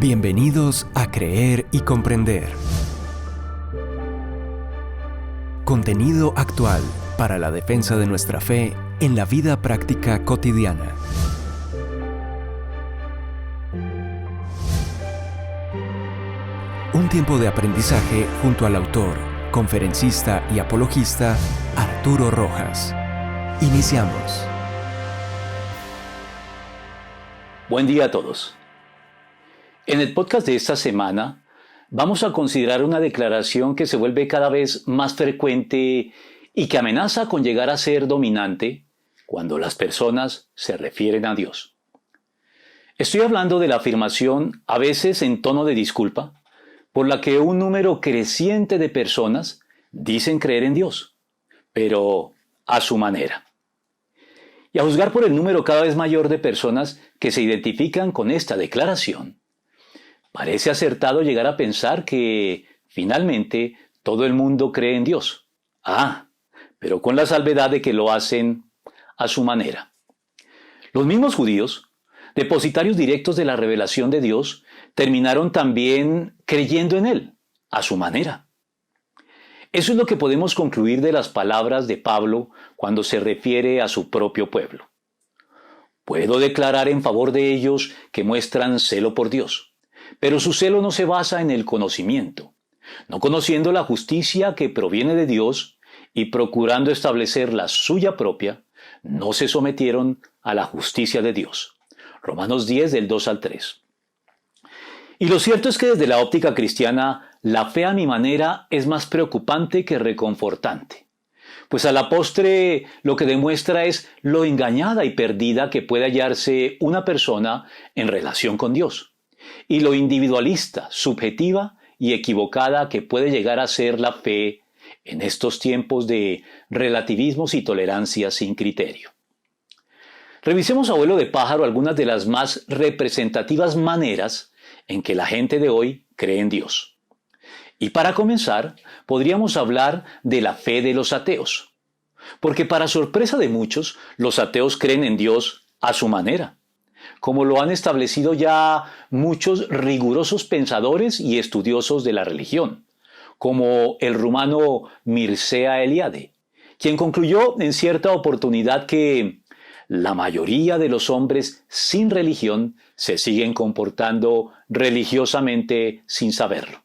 Bienvenidos a Creer y Comprender. Contenido actual para la defensa de nuestra fe en la vida práctica cotidiana. Un tiempo de aprendizaje junto al autor, conferencista y apologista Arturo Rojas. Iniciamos. Buen día a todos. En el podcast de esta semana vamos a considerar una declaración que se vuelve cada vez más frecuente y que amenaza con llegar a ser dominante cuando las personas se refieren a Dios. Estoy hablando de la afirmación, a veces en tono de disculpa, por la que un número creciente de personas dicen creer en Dios, pero a su manera. Y a juzgar por el número cada vez mayor de personas que se identifican con esta declaración, parece acertado llegar a pensar que, finalmente, todo el mundo cree en Dios. Pero con la salvedad de que lo hacen a su manera. Los mismos judíos, depositarios directos de la revelación de Dios, terminaron también creyendo en Él, a su manera. Eso es lo que podemos concluir de las palabras de Pablo cuando se refiere a su propio pueblo. Puedo declarar en favor de ellos que muestran celo por Dios. Pero su celo no se basa en el conocimiento, no conociendo la justicia que proviene de Dios y procurando establecer la suya propia, no se sometieron a la justicia de Dios. Romanos 10 del 2 al 3. Y lo cierto es que desde la óptica cristiana, la fe a mi manera es más preocupante que reconfortante. Pues a la postre lo que demuestra es lo engañada y perdida que puede hallarse una persona en relación con Dios. Y lo individualista, subjetiva y equivocada que puede llegar a ser la fe en estos tiempos de relativismos y tolerancia sin criterio. Revisemos a vuelo de pájaro algunas de las más representativas maneras en que la gente de hoy cree en Dios. Y para comenzar, podríamos hablar de la fe de los ateos. Porque para sorpresa de muchos, los ateos creen en Dios a su manera, como lo han establecido ya muchos rigurosos pensadores y estudiosos de la religión, como el rumano Mircea Eliade, quien concluyó en cierta oportunidad que la mayoría de los hombres sin religión se siguen comportando religiosamente sin saberlo.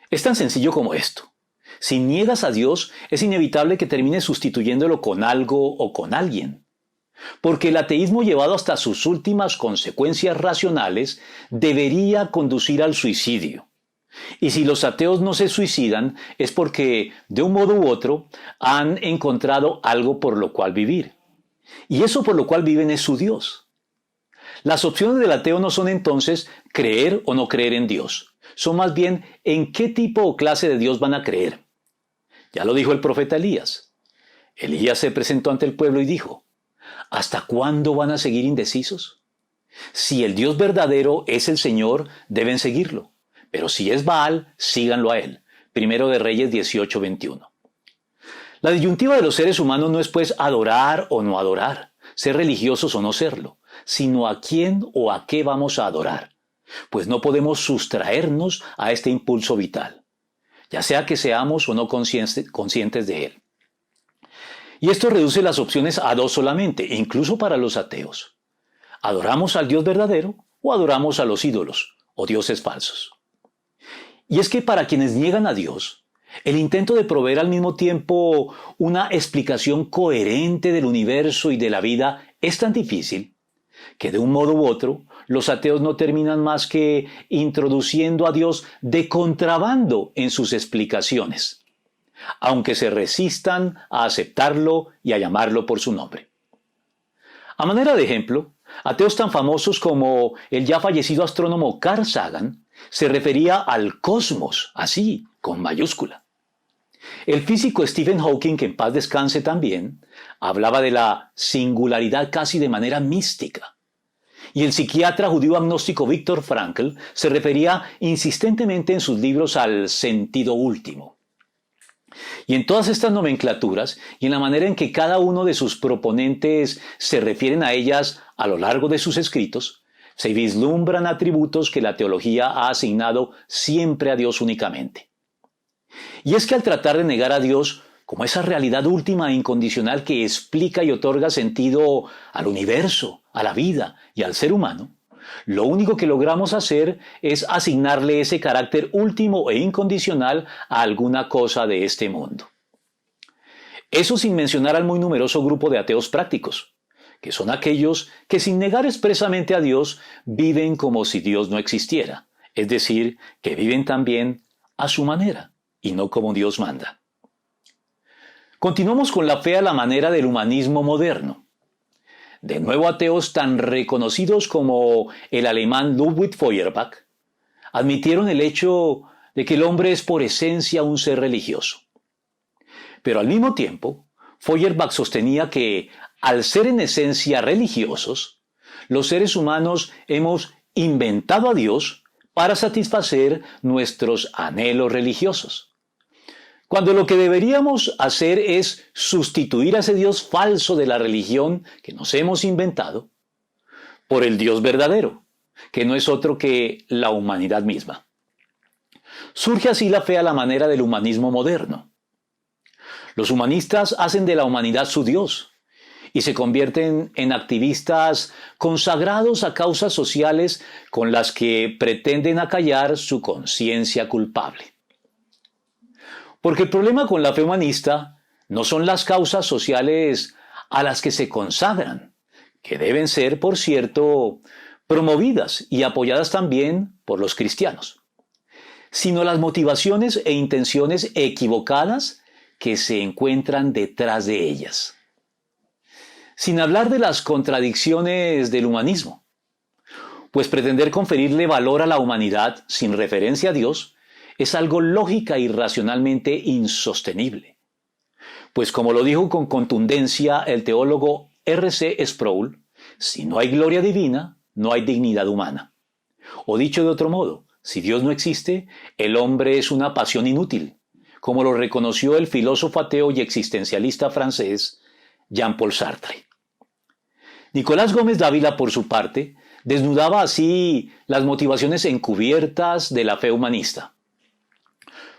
Es tan sencillo como esto. Si niegas a Dios, es inevitable que termines sustituyéndolo con algo o con alguien. Porque el ateísmo llevado hasta sus últimas consecuencias racionales debería conducir al suicidio. Y si los ateos no se suicidan es porque, de un modo u otro, han encontrado algo por lo cual vivir. Y eso por lo cual viven es su Dios. Las opciones del ateo no son entonces creer o no creer en Dios. Son más bien en qué tipo o clase de Dios van a creer. Ya lo dijo el profeta Elías. Elías se presentó ante el pueblo y dijo: ¿hasta cuándo van a seguir indecisos? Si el Dios verdadero es el Señor, deben seguirlo. Pero si es Baal, síganlo a él. Primero de Reyes 18:21. La disyuntiva de los seres humanos no es pues adorar o no adorar, ser religiosos o no serlo, sino a quién o a qué vamos a adorar. Pues no podemos sustraernos a este impulso vital, ya sea que seamos o no conscientes de él. Y esto reduce las opciones a dos solamente, incluso para los ateos. ¿Adoramos al Dios verdadero o adoramos a los ídolos o dioses falsos? Y es que para quienes niegan a Dios, el intento de proveer al mismo tiempo una explicación coherente del universo y de la vida es tan difícil que de un modo u otro los ateos no terminan más que introduciendo a Dios de contrabando en sus explicaciones, aunque se resistan a aceptarlo y a llamarlo por su nombre. A manera de ejemplo, ateos tan famosos como el ya fallecido astrónomo Carl Sagan se refería al cosmos, así, con mayúscula. El físico Stephen Hawking, que en paz descanse también, hablaba de la singularidad casi de manera mística. Y el psiquiatra judío agnóstico Viktor Frankl se refería insistentemente en sus libros al sentido último. Y en todas estas nomenclaturas y en la manera en que cada uno de sus proponentes se refieren a ellas a lo largo de sus escritos, se vislumbran atributos que la teología ha asignado siempre a Dios únicamente. Y es que al tratar de negar a Dios como esa realidad última e incondicional que explica y otorga sentido al universo, a la vida y al ser humano, lo único que logramos hacer es asignarle ese carácter último e incondicional a alguna cosa de este mundo. Eso sin mencionar al muy numeroso grupo de ateos prácticos, que son aquellos que sin negar expresamente a Dios viven como si Dios no existiera, es decir, que viven también a su manera y no como Dios manda. Continuamos con la fe a la manera del humanismo moderno. De nuevo ateos tan reconocidos como el alemán Ludwig Feuerbach admitieron el hecho de que el hombre es por esencia un ser religioso. Pero al mismo tiempo, Feuerbach sostenía que, al ser en esencia religiosos, los seres humanos hemos inventado a Dios para satisfacer nuestros anhelos religiosos. Cuando lo que deberíamos hacer es sustituir a ese Dios falso de la religión que nos hemos inventado por el Dios verdadero, que no es otro que la humanidad misma. Surge así la fe a la manera del humanismo moderno. Los humanistas hacen de la humanidad su Dios y se convierten en activistas consagrados a causas sociales con las que pretenden acallar su conciencia culpable. Porque el problema con la fe humanista no son las causas sociales a las que se consagran, que deben ser, por cierto, promovidas y apoyadas también por los cristianos, sino las motivaciones e intenciones equivocadas que se encuentran detrás de ellas. Sin hablar de las contradicciones del humanismo, pues pretender conferirle valor a la humanidad sin referencia a Dios es algo lógica y racionalmente insostenible. Pues como lo dijo con contundencia el teólogo R.C. Sproul, si no hay gloria divina, no hay dignidad humana. O dicho de otro modo, si Dios no existe, el hombre es una pasión inútil, como lo reconoció el filósofo ateo y existencialista francés Jean-Paul Sartre. Nicolás Gómez Dávila, por su parte, desnudaba así las motivaciones encubiertas de la fe humanista.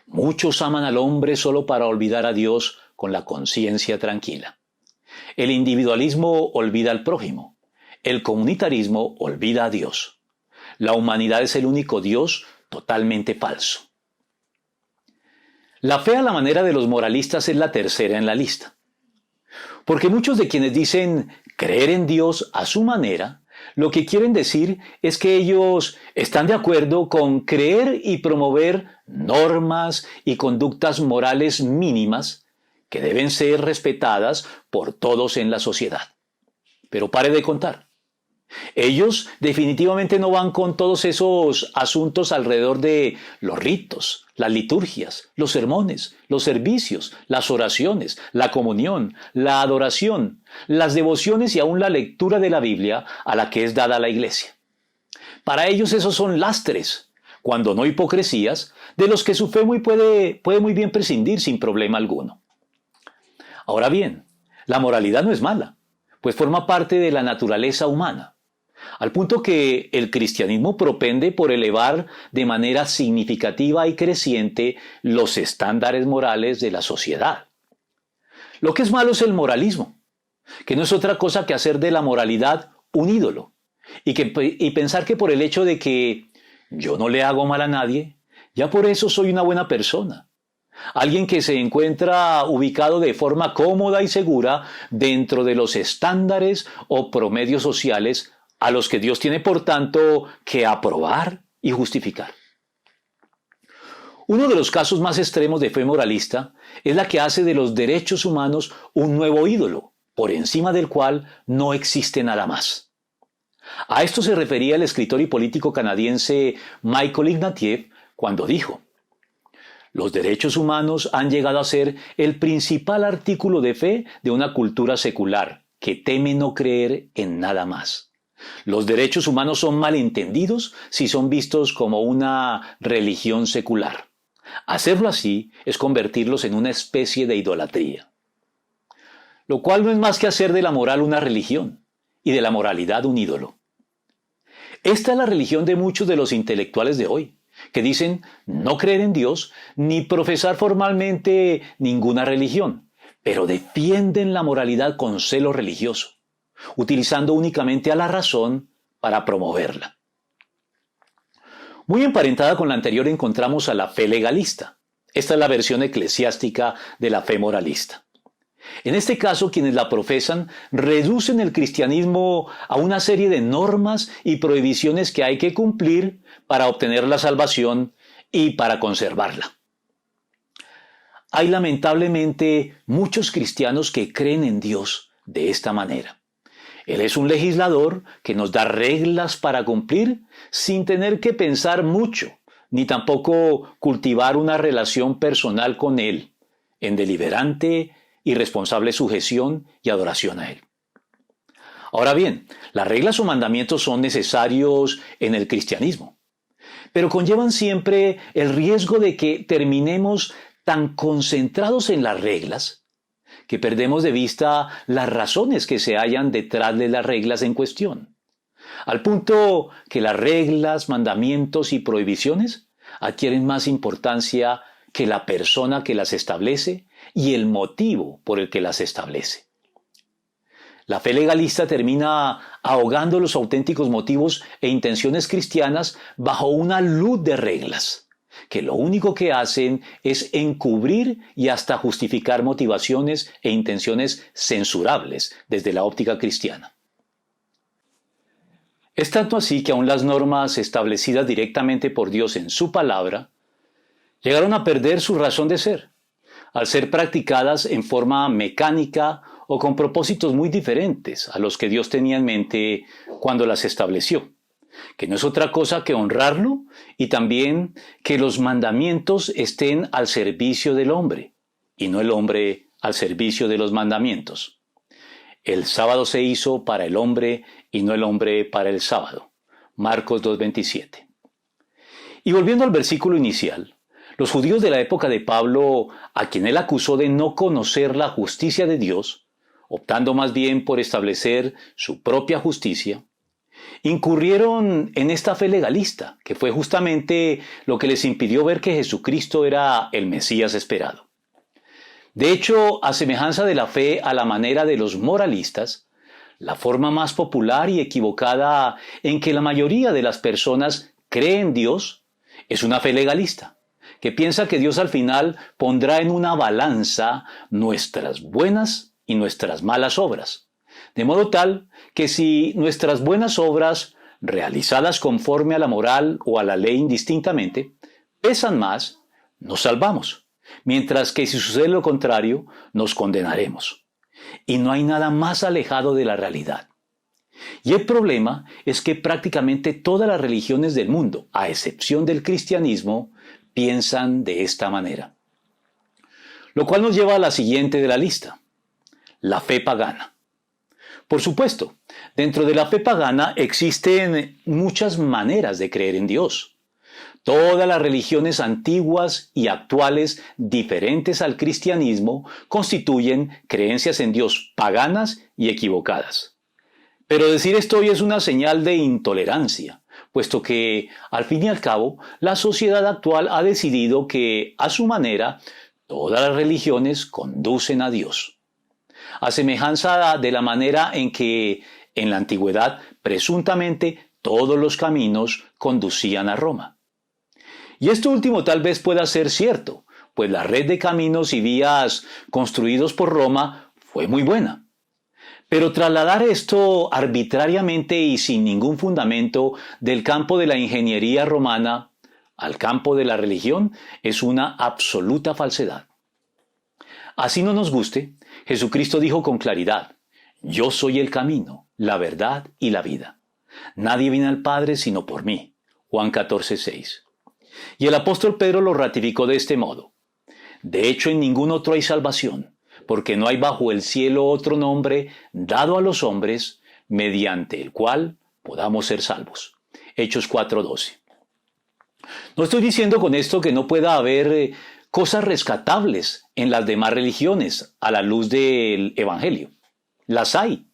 Muchos aman al hombre solo para olvidar a Dios con la conciencia tranquila. El individualismo olvida al prójimo. El comunitarismo olvida a Dios. La humanidad es el único Dios totalmente falso. La fe a la manera de los moralistas es la tercera en la lista. Porque muchos de quienes dicen creer en Dios a su manera, lo que quieren decir es que ellos están de acuerdo con creer y promover normas y conductas morales mínimas que deben ser respetadas por todos en la sociedad. Pero pare de contar. Ellos definitivamente no van con todos esos asuntos alrededor de los ritos, las liturgias, los sermones, los servicios, las oraciones, la comunión, la adoración, las devociones y aún la lectura de la Biblia a la que es dada la Iglesia. Para ellos esos son lastres, cuando no hipocresías, de los que su fe puede muy bien prescindir sin problema alguno. Ahora bien, la moralidad no es mala, pues forma parte de la naturaleza humana. Al punto que el cristianismo propende por elevar de manera significativa y creciente los estándares morales de la sociedad. Lo que es malo es el moralismo, que no es otra cosa que hacer de la moralidad un ídolo, y pensar que por el hecho de que yo no le hago mal a nadie, ya por eso soy una buena persona. Alguien que se encuentra ubicado de forma cómoda y segura dentro de los estándares o promedios sociales a los que Dios tiene, por tanto, que aprobar y justificar. Uno de los casos más extremos de fe moralista es la que hace de los derechos humanos un nuevo ídolo, por encima del cual no existe nada más. A esto se refería el escritor y político canadiense Michael Ignatieff cuando dijo: los derechos humanos han llegado a ser el principal artículo de fe de una cultura secular que teme no creer en nada más. Los derechos humanos son malentendidos si son vistos como una religión secular. Hacerlo así es convertirlos en una especie de idolatría. Lo cual no es más que hacer de la moral una religión y de la moralidad un ídolo. Esta es la religión de muchos de los intelectuales de hoy, que dicen no creer en Dios ni profesar formalmente ninguna religión, pero defienden la moralidad con celo religioso, utilizando únicamente a la razón para promoverla. Muy emparentada con la anterior encontramos a la fe legalista. Esta es la versión eclesiástica de la fe moralista. En este caso, quienes la profesan reducen el cristianismo a una serie de normas y prohibiciones que hay que cumplir para obtener la salvación y para conservarla. Hay lamentablemente muchos cristianos que creen en Dios de esta manera. Él es un legislador que nos da reglas para cumplir sin tener que pensar mucho, ni tampoco cultivar una relación personal con Él, en deliberante y responsable sujeción y adoración a Él. Ahora bien, las reglas o mandamientos son necesarios en el cristianismo, pero conllevan siempre el riesgo de que terminemos tan concentrados en las reglas que perdemos de vista las razones que se hallan detrás de las reglas en cuestión, al punto que las reglas, mandamientos y prohibiciones adquieren más importancia que la persona que las establece y el motivo por el que las establece. La fe legalista termina ahogando los auténticos motivos e intenciones cristianas bajo una luz de reglas, que lo único que hacen es encubrir y hasta justificar motivaciones e intenciones censurables desde la óptica cristiana. Es tanto así que aún las normas establecidas directamente por Dios en su palabra llegaron a perder su razón de ser, al ser practicadas en forma mecánica o con propósitos muy diferentes a los que Dios tenía en mente cuando las estableció, que no es otra cosa que honrarlo y también que los mandamientos estén al servicio del hombre y no el hombre al servicio de los mandamientos. El sábado se hizo para el hombre y no el hombre para el sábado. Marcos 2:27. Y volviendo al versículo inicial, los judíos de la época de Pablo, a quien él acusó de no conocer la justicia de Dios, optando más bien por establecer su propia justicia, incurrieron en esta fe legalista, que fue justamente lo que les impidió ver que Jesucristo era el Mesías esperado. De hecho, a semejanza de la fe a la manera de los moralistas, la forma más popular y equivocada en que la mayoría de las personas cree en Dios es una fe legalista, que piensa que Dios al final pondrá en una balanza nuestras buenas y nuestras malas obras, de modo tal que si nuestras buenas obras, realizadas conforme a la moral o a la ley indistintamente, pesan más, nos salvamos, mientras que si sucede lo contrario, nos condenaremos. Y no hay nada más alejado de la realidad. Y el problema es que prácticamente todas las religiones del mundo, a excepción del cristianismo, piensan de esta manera. Lo cual nos lleva a la siguiente de la lista: la fe pagana. Por supuesto, dentro de la fe pagana existen muchas maneras de creer en Dios. Todas las religiones antiguas y actuales diferentes al cristianismo constituyen creencias en Dios paganas y equivocadas. Pero decir esto hoy es una señal de intolerancia, puesto que, al fin y al cabo, la sociedad actual ha decidido que, a su manera, todas las religiones conducen a Dios. A semejanza de la manera en que, en la antigüedad, presuntamente todos los caminos conducían a Roma. Y esto último tal vez pueda ser cierto, pues la red de caminos y vías construidos por Roma fue muy buena. Pero trasladar esto arbitrariamente y sin ningún fundamento del campo de la ingeniería romana al campo de la religión es una absoluta falsedad. Así no nos guste, Jesucristo dijo con claridad: yo soy el camino, la verdad y la vida. Nadie viene al Padre sino por mí. Juan 14:6. Y el apóstol Pedro lo ratificó de este modo: de hecho, en ningún otro hay salvación, porque no hay bajo el cielo otro nombre dado a los hombres mediante el cual podamos ser salvos. Hechos 4:12. No estoy diciendo con esto que no pueda haber cosas rescatables en las demás religiones a la luz del Evangelio. Las hay.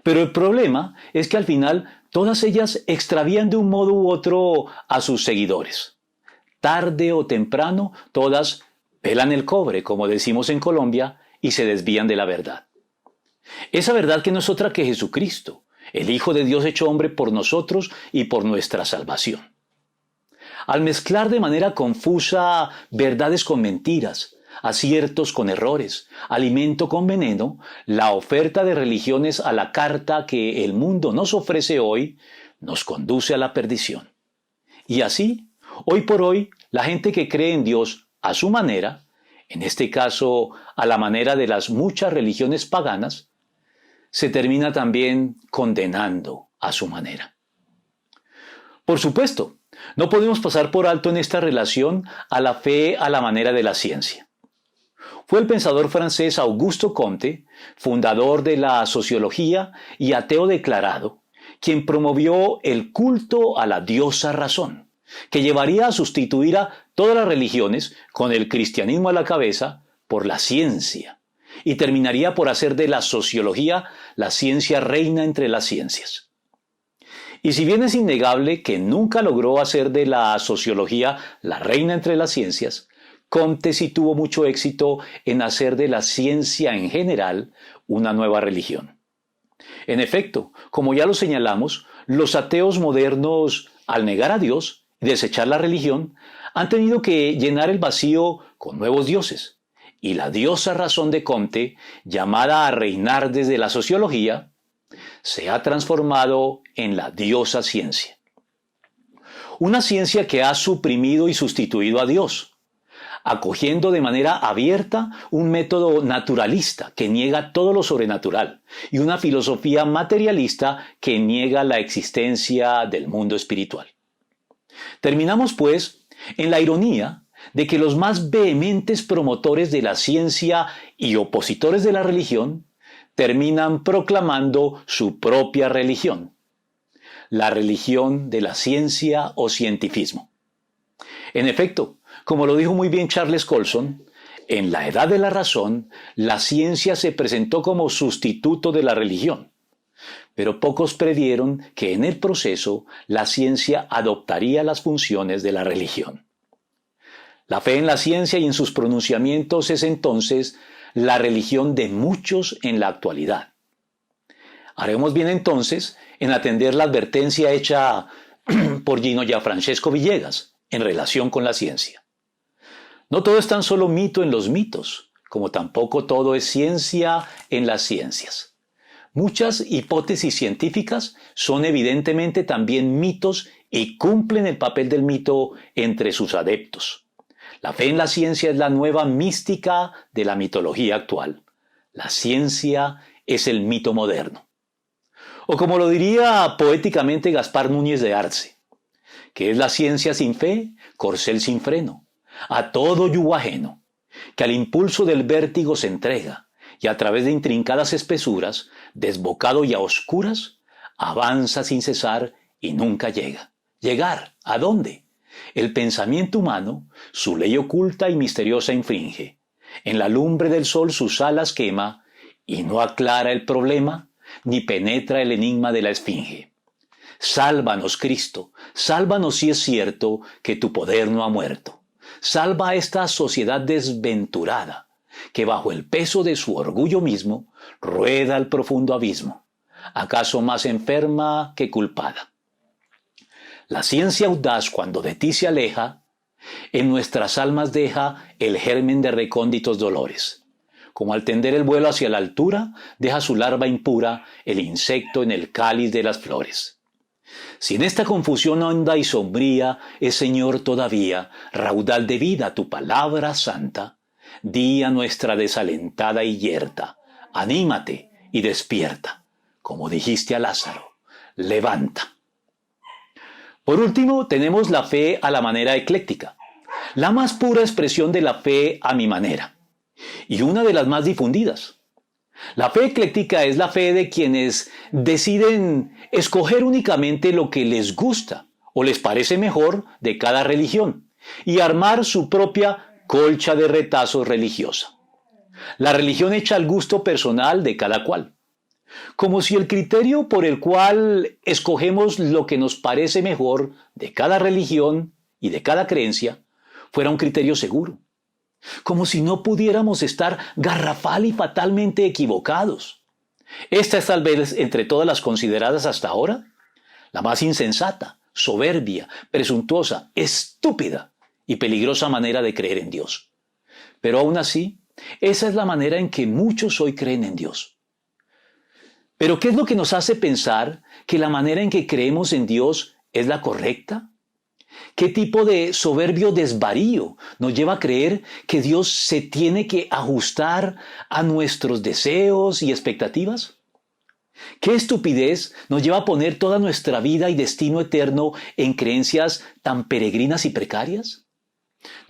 Pero el problema es que al final Todas ellas extravían de un modo u otro a sus seguidores. Tarde o temprano, todas pelan el cobre, como decimos en Colombia, y se desvían de la verdad. Esa verdad que no es otra que Jesucristo, el Hijo de Dios hecho hombre por nosotros y por nuestra salvación. Al mezclar de manera confusa verdades con mentiras, aciertos con errores, alimento con veneno, la oferta de religiones a la carta que el mundo nos ofrece hoy nos conduce a la perdición. Y así, hoy por hoy, la gente que cree en Dios a su manera, en este caso a la manera de las muchas religiones paganas, se termina también condenando a su manera. Por supuesto, no podemos pasar por alto en esta relación a la fe a la manera de la ciencia. Fue el pensador francés Auguste Comte, fundador de la sociología y ateo declarado, quien promovió el culto a la diosa razón, que llevaría a sustituir a todas las religiones, con el cristianismo a la cabeza, por la ciencia, y terminaría por hacer de la sociología la ciencia reina entre las ciencias. Y si bien es innegable que nunca logró hacer de la sociología la reina entre las ciencias, Comte sí tuvo mucho éxito en hacer de la ciencia en general una nueva religión. En efecto, como ya lo señalamos, los ateos modernos, al negar a Dios y desechar la religión, han tenido que llenar el vacío con nuevos dioses. Y la diosa razón de Comte, llamada a reinar desde la sociología, se ha transformado en la diosa ciencia. Una ciencia que ha suprimido y sustituido a Dios, acogiendo de manera abierta un método naturalista que niega todo lo sobrenatural y una filosofía materialista que niega la existencia del mundo espiritual. Terminamos, pues, en la ironía de que los más vehementes promotores de la ciencia y opositores de la religión terminan proclamando su propia religión, la religión de la ciencia o cientifismo. En efecto, como lo dijo muy bien Charles Colson, en la edad de la razón, la ciencia se presentó como sustituto de la religión. Pero pocos previeron que en el proceso la ciencia adoptaría las funciones de la religión. La fe en la ciencia y en sus pronunciamientos es entonces la religión de muchos en la actualidad. Haremos bien entonces en atender la advertencia hecha por Gino Gianfrancesco Villegas en relación con la ciencia. No todo es tan solo mito en los mitos, como tampoco todo es ciencia en las ciencias. Muchas hipótesis científicas son evidentemente también mitos y cumplen el papel del mito entre sus adeptos. La fe en la ciencia es la nueva mística de la mitología actual. La ciencia es el mito moderno. O como lo diría poéticamente Gaspar Núñez de Arce, que es la ciencia sin fe, corcel sin freno, a todo yugo ajeno, que al impulso del vértigo se entrega y a través de intrincadas espesuras, desbocado y a oscuras, avanza sin cesar y nunca llega. ¿Llegar? ¿A dónde? El pensamiento humano su ley oculta y misteriosa infringe. En la lumbre del sol sus alas quema y no aclara el problema ni penetra el enigma de la esfinge. Sálvanos, Cristo, sálvanos si es cierto que tu poder no ha muerto. Salva a esta sociedad desventurada, que bajo el peso de su orgullo mismo rueda al profundo abismo, acaso más enferma que culpada. La ciencia audaz, cuando de ti se aleja, en nuestras almas deja el germen de recónditos dolores. Como al tender el vuelo hacia la altura, deja su larva impura el insecto en el cáliz de las flores. Si en esta confusión honda y sombría es, Señor, todavía raudal de vida tu palabra santa, di a nuestra desalentada y yerta, anímate y despierta, como dijiste a Lázaro, levanta. Por último, tenemos la fe a la manera ecléctica, la más pura expresión de la fe a mi manera, y una de las más difundidas. La fe ecléctica es la fe de quienes deciden escoger únicamente lo que les gusta o les parece mejor de cada religión y armar su propia colcha de retazos religiosa. La religión hecha al gusto personal de cada cual. como si el criterio por el cual escogemos lo que nos parece mejor de cada religión y de cada creencia fuera un criterio seguro, como si no pudiéramos estar garrafal y fatalmente equivocados. Esta es tal vez, entre todas las consideradas hasta ahora, la más insensata, soberbia, presuntuosa, estúpida y peligrosa manera de creer en Dios. Pero aún así, esa es la manera en que muchos hoy creen en Dios. Pero ¿qué es lo que nos hace pensar que la manera en que creemos en Dios es la correcta? ¿Qué tipo de soberbio desvarío nos lleva a creer que Dios se tiene que ajustar a nuestros deseos y expectativas? ¿Qué estupidez nos lleva a poner toda nuestra vida y destino eterno en creencias tan peregrinas y precarias?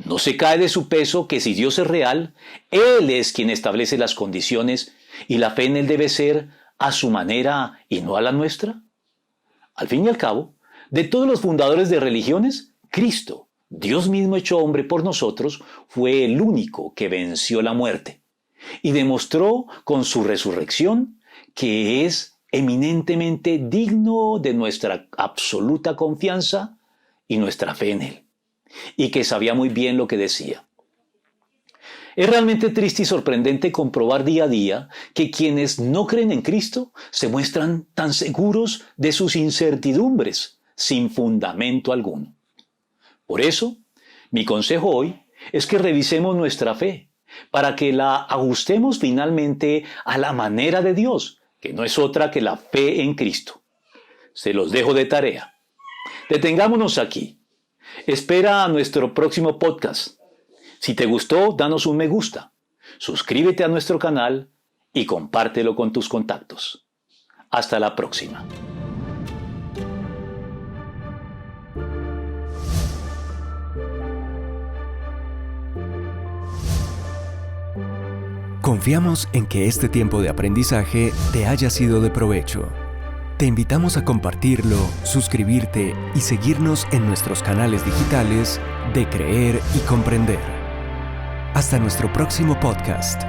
No se cae de su peso que si Dios es real, Él es quien establece las condiciones y la fe en Él debe ser a su manera y no a la nuestra. Al fin y al cabo, de todos los fundadores de religiones, Cristo, Dios mismo hecho hombre por nosotros, fue el único que venció la muerte y demostró con su resurrección que es eminentemente digno de nuestra absoluta confianza y nuestra fe en Él, y que sabía muy bien lo que decía. Es realmente triste y sorprendente comprobar día a día que quienes no creen en Cristo se muestran tan seguros de sus incertidumbres, sin fundamento alguno. Por eso, mi consejo hoy es que revisemos nuestra fe, para que la ajustemos finalmente a la manera de Dios, que no es otra que la fe en Cristo. Se los dejo de tarea. Detengámonos aquí. Espera a nuestro próximo podcast. Si te gustó, danos un me gusta, suscríbete a nuestro canal y compártelo con tus contactos. Hasta la próxima. Confiamos en que este tiempo de aprendizaje te haya sido de provecho. Te invitamos a compartirlo, suscribirte y seguirnos en nuestros canales digitales de Creer y Comprender. Hasta nuestro próximo podcast.